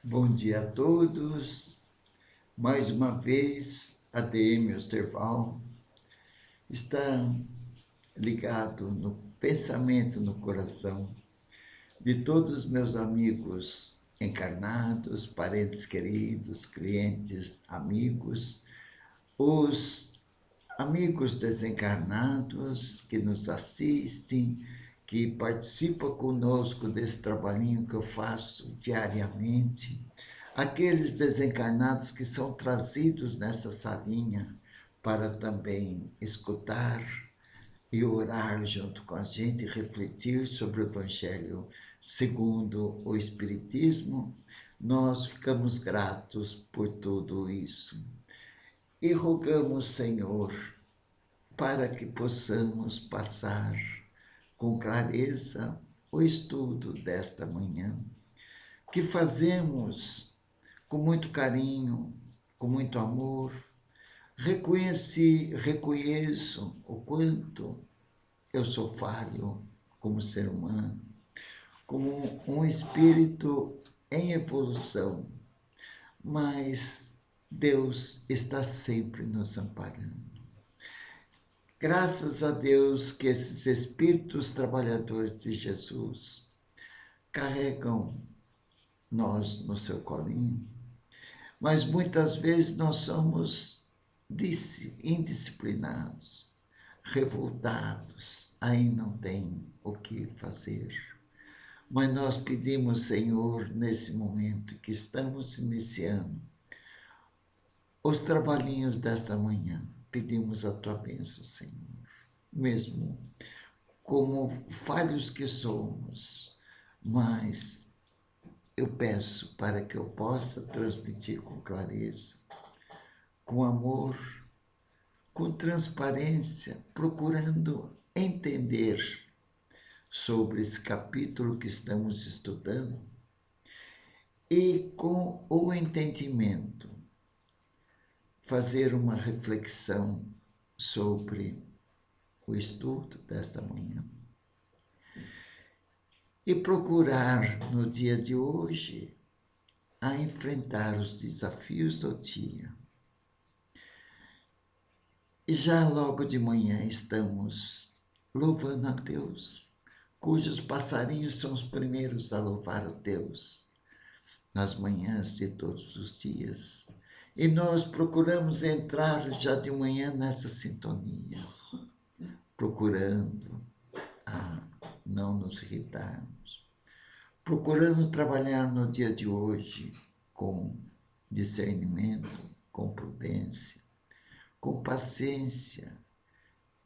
Bom dia a todos. Mais uma vez, a ADM Osterval está ligado no pensamento, no coração de todos os meus amigos encarnados, parentes queridos, clientes, amigos, os amigos desencarnados que nos assistem, que participam conosco desse trabalhinho que eu faço diariamente, aqueles desencarnados que são trazidos nessa salinha para também escutar e orar junto com a gente, refletir sobre o Evangelho segundo o Espiritismo, nós ficamos gratos por tudo isso. E rogamos, Senhor, para que possamos passar com clareza o estudo desta manhã, que fazemos com muito carinho, com muito amor. Reconheço o quanto eu sou falho como ser humano, como um espírito em evolução, mas Deus está sempre nos amparando. Graças a Deus que esses espíritos trabalhadores de Jesus carregam nós no seu colinho, mas muitas vezes nós somos indisciplinados, revoltados, aí não tem o que fazer. Mas nós pedimos, Senhor, nesse momento que estamos iniciando os trabalhinhos desta manhã, pedimos a tua bênção, Senhor. Mesmo como falhos que somos, mas eu peço para que eu possa transmitir com clareza, com amor, com transparência, procurando entender sobre esse capítulo que estamos estudando e com o entendimento, fazer uma reflexão sobre o estudo desta manhã e procurar no dia de hoje a enfrentar os desafios do dia. E já logo de manhã estamos louvando a Deus, cujos passarinhos são os primeiros a louvar a Deus nas manhãs de todos os dias. E nós procuramos entrar já de manhã nessa sintonia, procurando não nos irritarmos, procurando trabalhar no dia de hoje com discernimento, com prudência, com paciência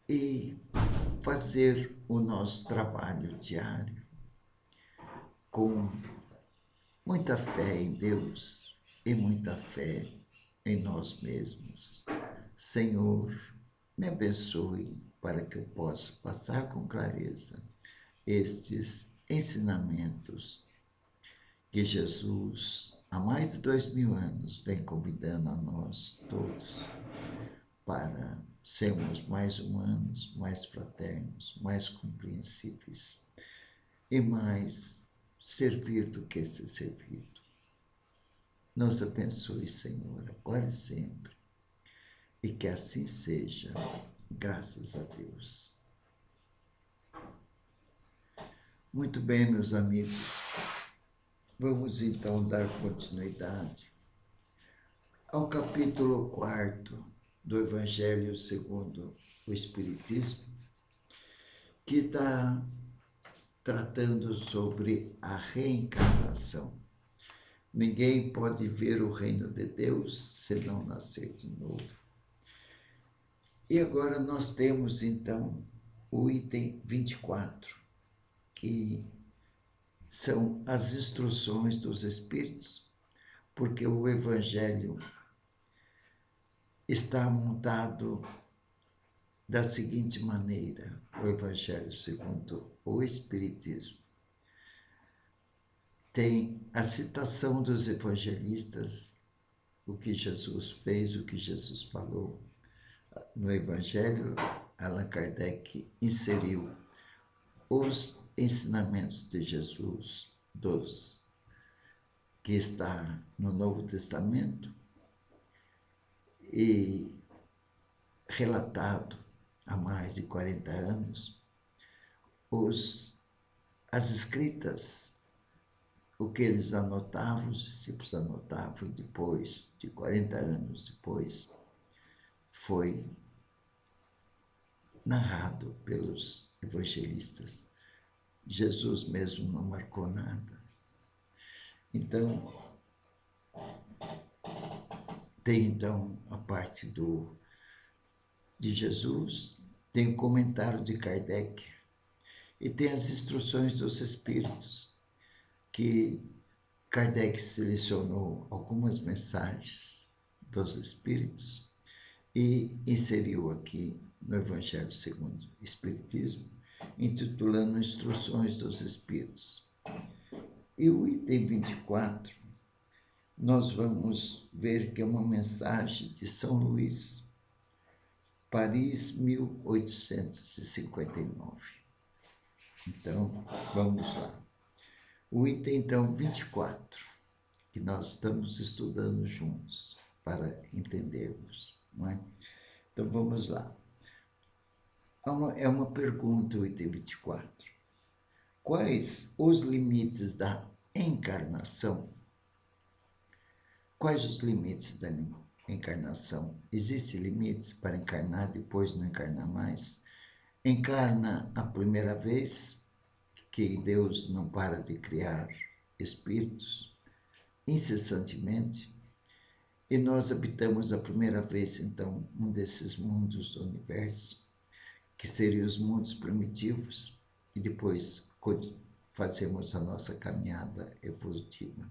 e fazer o nosso trabalho diário com muita fé em Deus e muita fé em nós mesmos. Senhor, me abençoe para que eu possa passar com clareza estes ensinamentos que Jesus, há mais de 2000 anos, vem convidando a nós todos para sermos mais humanos, mais fraternos, mais compreensíveis e mais servir do que ser servido. Nos abençoe, Senhor, agora e sempre, e que assim seja, graças a Deus. Muito bem, meus amigos, vamos então dar continuidade ao capítulo 4 do Evangelho segundo o Espiritismo, que está tratando sobre a reencarnação. Ninguém pode ver o reino de Deus se não nascer de novo. E agora nós temos, então, o item 24, que são as instruções dos Espíritos, porque o Evangelho está montado da seguinte maneira, o Evangelho segundo o Espiritismo. Tem a citação dos evangelistas, o que Jesus fez, o que Jesus falou. No Evangelho, Allan Kardec inseriu os ensinamentos de Jesus, que está no Novo Testamento e relatado há mais de 40 anos, as escritas, o que eles anotavam, os discípulos anotavam, depois de 40 anos depois, foi narrado pelos evangelistas. Jesus mesmo não marcou nada. Então, tem então a parte de Jesus, tem o comentário de Kardec e tem as instruções dos Espíritos, que Kardec selecionou algumas mensagens dos Espíritos e inseriu aqui no Evangelho segundo o Espiritismo, intitulando Instruções dos Espíritos. E o item 24, nós vamos ver que é uma mensagem de São Luís, Paris, 1859. Então, vamos lá. O item, então, 24, que nós estamos estudando juntos para entendermos, não é? Então, vamos lá. É uma pergunta, o item 24. Quais os limites da encarnação? Quais os limites da encarnação? Existem limites para encarnar, depois não encarnar mais? Encarna a primeira vez, que Deus não para de criar espíritos incessantemente, e nós habitamos a primeira vez, então, um desses mundos do universo, que seriam os mundos primitivos, e depois fazemos a nossa caminhada evolutiva.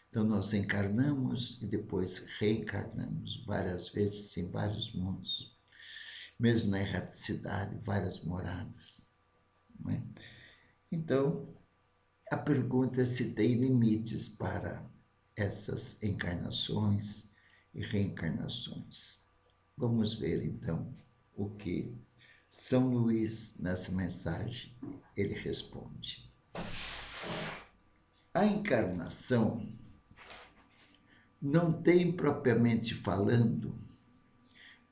Então, nós encarnamos e depois reencarnamos várias vezes em vários mundos, mesmo na erraticidade, várias moradas. Não é? Então, a pergunta é se tem limites para essas encarnações e reencarnações. Vamos ver, então, o que São Luís, nessa mensagem, ele responde. A encarnação não tem, propriamente falando,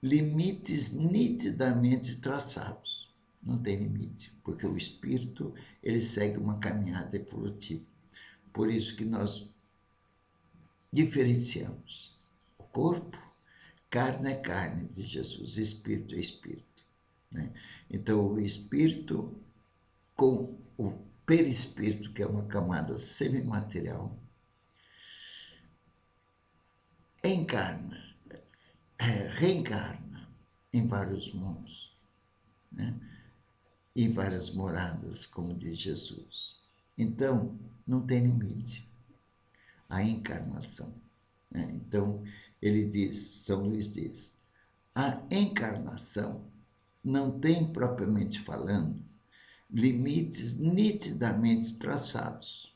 limites nitidamente traçados. Não tem limite, porque o espírito, ele segue uma caminhada evolutiva. Por isso que nós diferenciamos o corpo, carne é carne de Jesus, espírito é espírito, né? Então, o espírito com o perispírito, que é uma camada semimaterial, reencarna em vários mundos, né? Em várias moradas, como diz Jesus. Então, não tem limite a encarnação, né? Então, ele diz, São Luís diz, a encarnação não tem, propriamente falando, limites nitidamente traçados.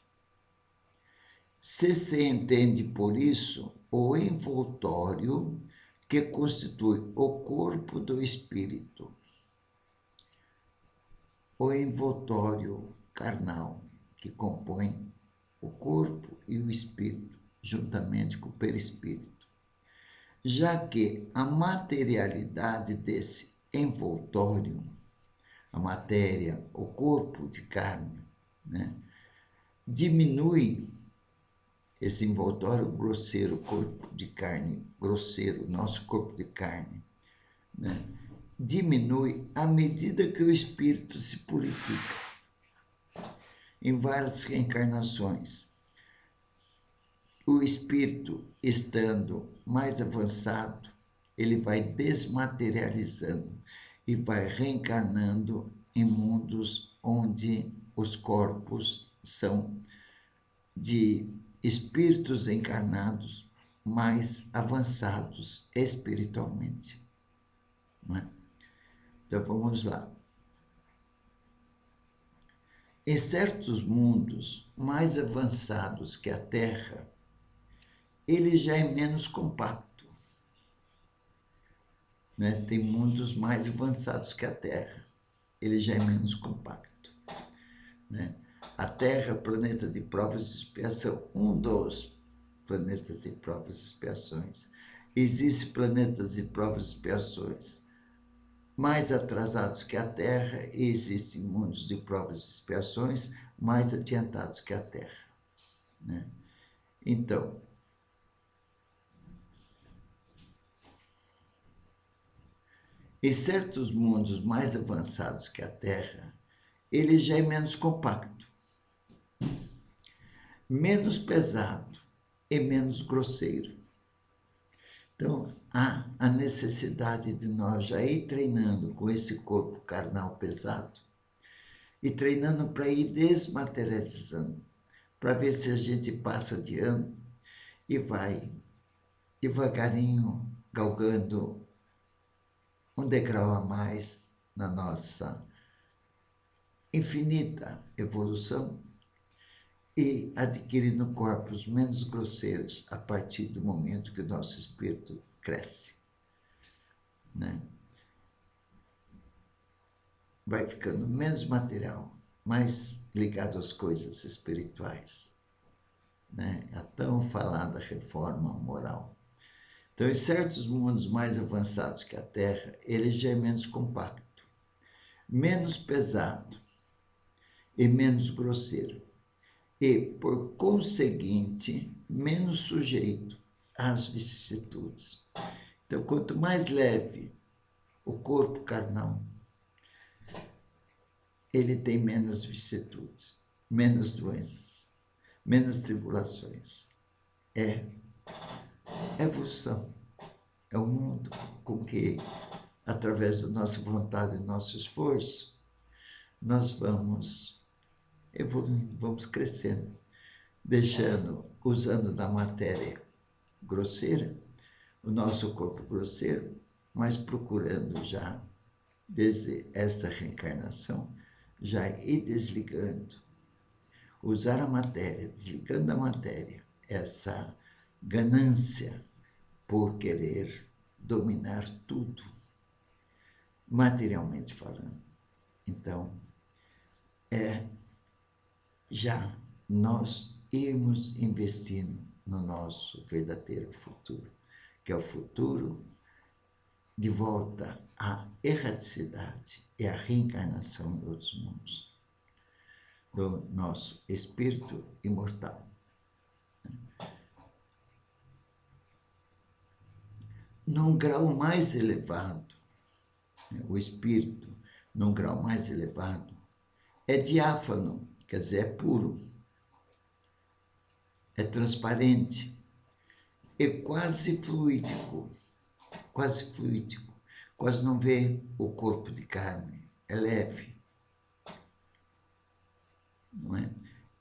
Se entende por isso o envoltório que constitui o corpo do espírito, o envoltório carnal que compõe o corpo e o espírito, juntamente com o perispírito, já que a materialidade desse envoltório, a matéria, o corpo de carne, né, diminui esse envoltório grosseiro, corpo de carne grosseiro, nosso corpo de carne, né, diminui à medida que o espírito se purifica em várias reencarnações. O espírito, estando mais avançado, ele vai desmaterializando e vai reencarnando em mundos onde os corpos são de espíritos encarnados mais avançados espiritualmente. Não é? Então, vamos lá. Em certos mundos mais avançados que a Terra, ele já é menos compacto, né? Tem mundos mais avançados que a Terra, ele já é menos compacto, né? A Terra, planeta de provas e expiação, um dos planetas de provas e expiações. Existem planetas de provas e expiações mais atrasados que a Terra e existem mundos de provas e expiações mais adiantados que a Terra, né? Então, em certos mundos mais avançados que a Terra, ele já é menos compacto, menos pesado e menos grosseiro. Então, há a necessidade de nós já ir treinando com esse corpo carnal pesado e treinando para ir desmaterializando, para ver se a gente passa de ano e vai devagarinho galgando um degrau a mais na nossa infinita evolução e adquirindo corpos menos grosseiros a partir do momento que o nosso espírito cresce, né? Vai ficando menos material, mais ligado às coisas espirituais, né? A tão falada reforma moral. Então, em certos mundos mais avançados que a Terra, ele já é menos compacto, menos pesado e menos grosseiro. E, por conseguinte, menos sujeito às vicissitudes. Então, quanto mais leve o corpo carnal, ele tem menos vicissitudes, menos doenças, menos tribulações. É evolução. É o mundo com que, através da nossa vontade e nosso esforço, nós vamos evoluindo, vamos crescendo, usando da matéria grosseira, o nosso corpo grosseiro, mas procurando já, desde essa reencarnação, já ir desligando, usar a matéria, desligando a matéria, essa ganância por querer dominar tudo, materialmente falando. Então, já nós irmos investindo no nosso verdadeiro futuro, que é o futuro de volta à erraticidade e à reencarnação em outros mundos, do nosso espírito imortal. Num grau mais elevado, o espírito, num grau mais elevado, é diáfano, quer dizer, é puro, é transparente, é quase fluídico, quase não vê o corpo de carne, é leve, não é?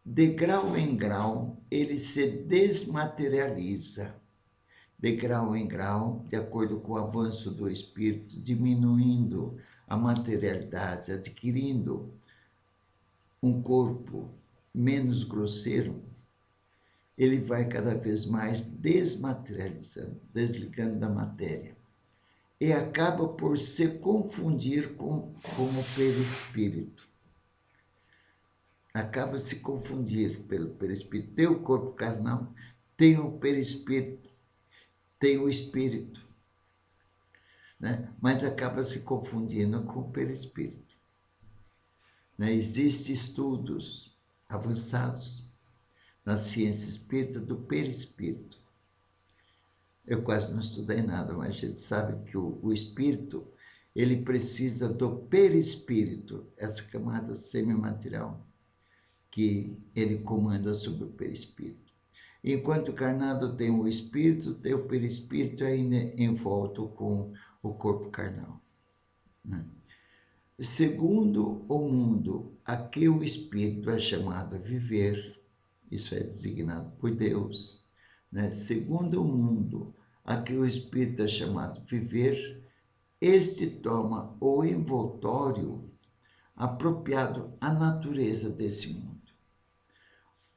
De grau em grau, ele se desmaterializa, de grau em grau, de acordo com o avanço do espírito, diminuindo a materialidade, adquirindo um corpo menos grosseiro, ele vai cada vez mais desmaterializando, desligando da matéria. E acaba por se confundir com o perispírito. Acaba se confundir pelo perispírito. Tem o corpo carnal, tem o perispírito, tem o espírito, né? Mas acaba se confundindo com o perispírito. Né? Existem estudos avançados na ciência espírita do perispírito. Eu quase não estudei nada, mas a gente sabe que o espírito, ele precisa do perispírito, essa camada semimaterial, que ele comanda sobre o perispírito. Enquanto o carnado tem o espírito, tem o perispírito ainda envolto com o corpo carnal, né? Segundo o mundo a que o espírito é chamado a viver, isso é designado por Deus, né? Segundo o mundo a que o espírito é chamado a viver, este toma o envoltório apropriado à natureza desse mundo.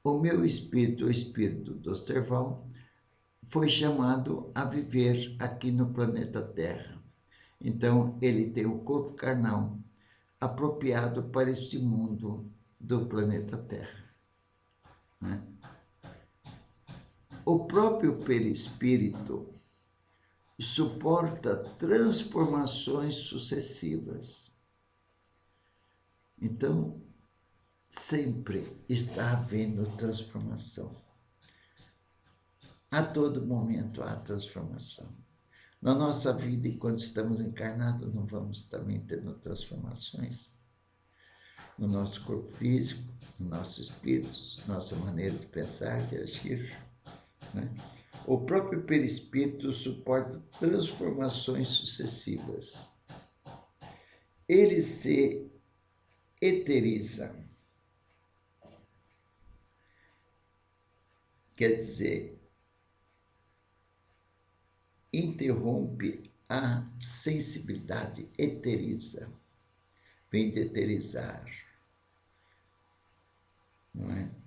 O meu espírito, o espírito do Osterval, foi chamado a viver aqui no planeta Terra. Então, ele tem o corpo carnal apropriado para este mundo do planeta Terra, né? O próprio perispírito suporta transformações sucessivas. Então, sempre está havendo transformação. A todo momento há transformação. Na nossa vida, enquanto estamos encarnados, não vamos também tendo transformações? No nosso corpo físico, no nosso espírito, nossa maneira de pensar, de agir, né? O próprio perispírito suporta transformações sucessivas. Ele se eteriza. Quer dizer, interrompe a sensibilidade, eteriza. Vem de eterizar. Não é?